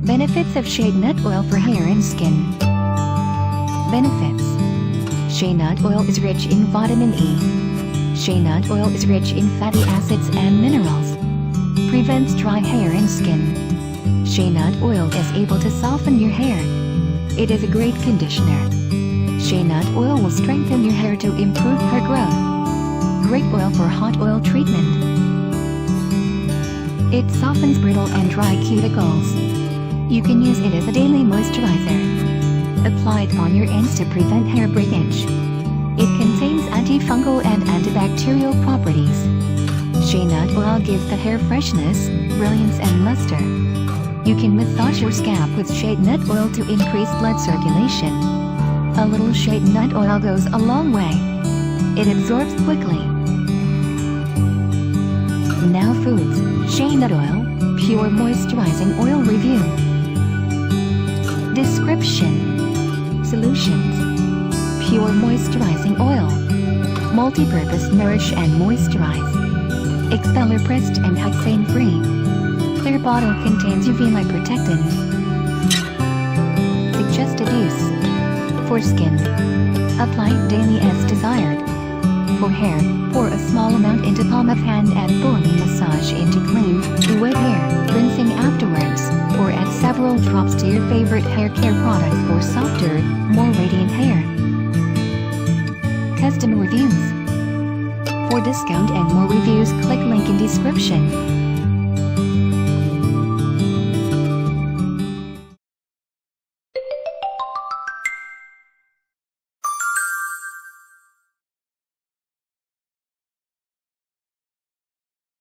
Benefits of Shea Nut Oil for hair and skin. Benefits. Shea Nut Oil is rich in vitamin E. Shea Nut Oil is rich in fatty acids and minerals. Prevents dry hair and skin. Shea Nut Oil is able to soften your hair. It is a great conditioner. Shea Nut Oil will strengthen your hair to improve hair growth. Great oil for hot oil treatment. It softens brittle and dry cuticles. You can use it as a daily moisturizer. Applied on your ends to prevent hair breakage. It contains antifungal and antibacterial properties. Shea Nut Oil gives the hair freshness, brilliance and luster. You can massage your scalp with Shea Nut Oil to increase blood circulation. A little Shea Nut Oil goes a long way. It absorbs quickly. Now Foods, Shea Nut Oil, Pure Moisturizing Oil Review. Description. Solutions. Pure Moisturizing Oil. Multi-purpose nourish and moisturize. Expeller pressed and hexane free. Clear bottle contains UV light protectant. Suggested use. For skin. Apply daily as desired. For hair, pour a small amount into palm of hand and fully massage into clean, wet hair, rinsing afterwards, or add several drops to your favorite hair care products for softer, more radiant hair. Custom reviews. For discount and more reviews, click link in description.